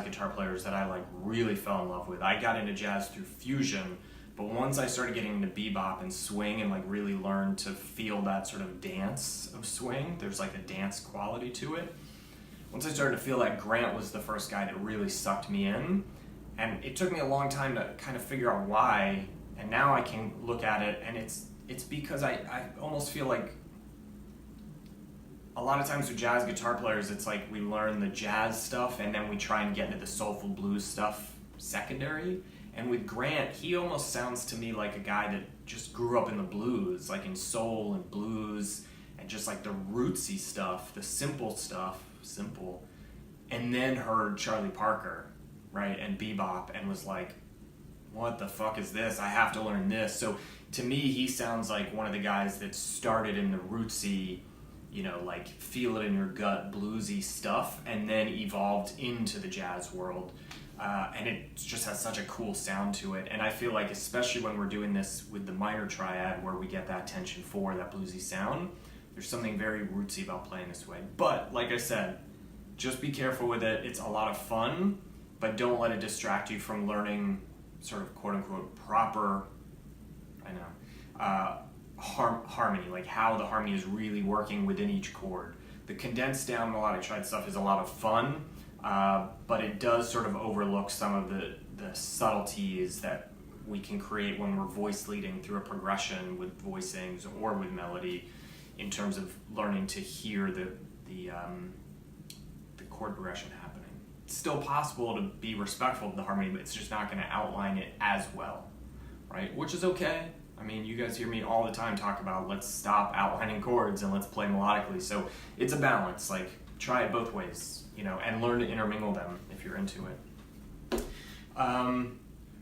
A: guitar players that I like really fell in love with. I got into jazz through fusion, but once I started getting into bebop and swing and like really learned to feel that sort of dance of swing, there's like a dance quality to it. Once I started to feel that, Grant was the first guy that really sucked me in. And it took me a long time to kind of figure out why. And now I can look at it, and it's because I almost feel like a lot of times with jazz guitar players, it's like we learn the jazz stuff and then we try and get into the soulful blues stuff secondary. And with Grant, he almost sounds to me like a guy that just grew up in the blues, like in soul and blues and just like the rootsy stuff, the simple stuff, and then heard Charlie Parker, right, and bebop, and was like, what the fuck is this? I have to learn this. So to me, he sounds like one of the guys that started in the rootsy, you know, like feel it in your gut, bluesy stuff, and then evolved into the jazz world. and it just has such a cool sound to it. And I feel like, especially when we're doing this with the minor triad, where we get that tension 4, that bluesy sound, there's something very rootsy about playing this way. But like I said, just be careful with it. It's a lot of fun, but don't let it distract you from learning sort of quote-unquote proper, harmony, like how the harmony is really working within each chord. The condensed down melodic triad stuff is a lot of fun, but it does sort of overlook some of the subtleties that we can create when we're voice leading through a progression with voicings or with melody, in terms of learning to hear the chord progression happening. It's still possible to be respectful of the harmony, but it's just not going to outline it as well, right? Which is okay. I mean, you guys hear me all the time talk about let's stop outlining chords and let's play melodically. So it's a balance. Like, try it both ways, and learn to intermingle them if you're into it.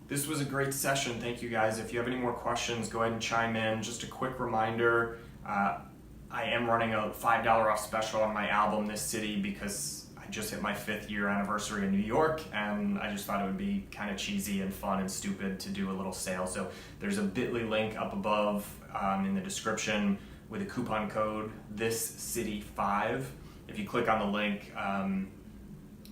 A: This was a great session. Thank you guys. If you have any more questions, go ahead and chime in. Just a quick reminder, I am running a $5 off special on my album, This City, because I just hit my 5th year anniversary in New York, and I just thought it would be kind of cheesy and fun and stupid to do a little sale. So there's a bit.ly link up above in the description with a coupon code, ThisCity5. If you click on the link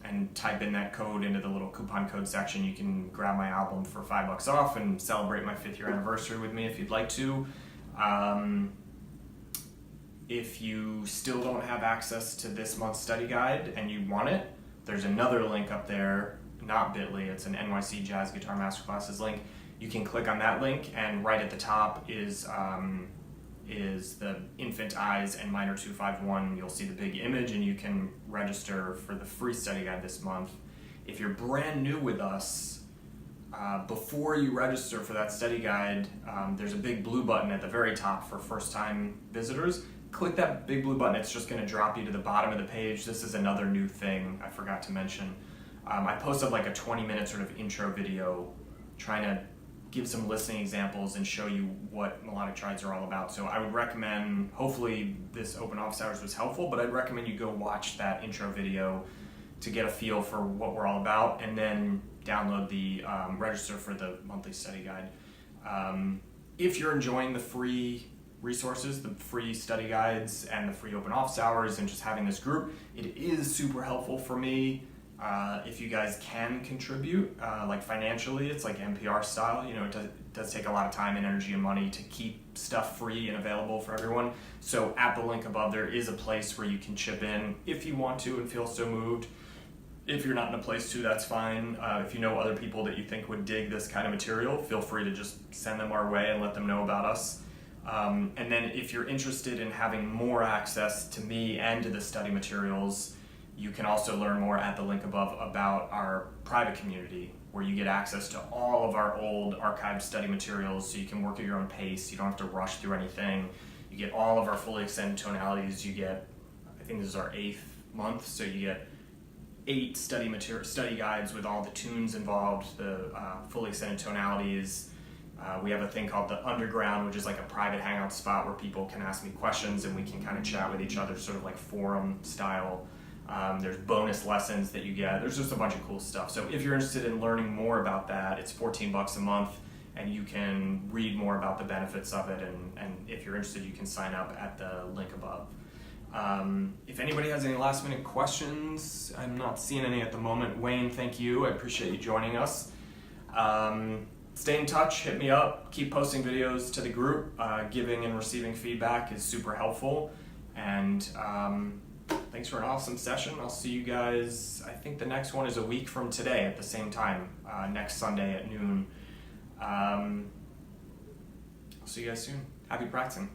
A: and type in that code into the little coupon code section, you can grab my album for $5 off and celebrate my 5th year anniversary with me if you'd like to. If you still don't have access to this month's study guide and you want it, there's another link up there, not bit.ly, it's an NYC Jazz Guitar Masterclasses link. You can click on that link, and right at the top is the Infant Eyes and Minor 251. You'll see the big image, and you can register for the free study guide this month. If you're brand new with us, before you register for that study guide, there's a big blue button at the very top for first-time visitors. Click that big blue button. It's just going to drop you to the bottom of the page. This is another new thing I forgot to mention. I posted like a 20-minute sort of intro video trying to give some listening examples and show you what melodic triads are all about. So I would recommend, hopefully this open office hours was helpful, but I'd recommend you go watch that intro video to get a feel for what we're all about, and then download the register for the monthly study guide. If you're enjoying the free resources, the free study guides and the free open office hours and just having this group, it is super helpful for me if you guys can contribute, like financially. It's like NPR style, it does take a lot of time and energy and money to keep stuff free and available for everyone. So at the link above, there is a place where you can chip in if you want to and feel so moved. If you're not in a place to, that's fine. If you know other people that you think would dig this kind of material, feel free to just send them our way and let them know about us. And then if you're interested in having more access to me and to the study materials, you can also learn more at the link above about our private community, where you get access to all of our old archived study materials, so you can work at your own pace. You don't have to rush through anything. You get all of our fully extended tonalities. You get, I think this is our 8th month, so you get 8 study guides with all the tunes involved, the fully extended tonalities. We have a thing called the Underground, which is like a private hangout spot where people can ask me questions and we can kind of chat with each other, sort of like forum style. There's bonus lessons that you get. There's just a bunch of cool stuff. So if you're interested in learning more about that, it's $14 a month, and you can read more about the benefits of it. And if you're interested, you can sign up at the link above. If anybody has any last minute questions, I'm not seeing any at the moment. Wayne, thank you. I appreciate you joining us. Stay in touch, hit me up, keep posting videos to the group. Giving and receiving feedback is super helpful. And thanks for an awesome session. I'll see you guys, I think the next one is a week from today at the same time, next Sunday at noon. I'll see you guys soon. Happy practicing.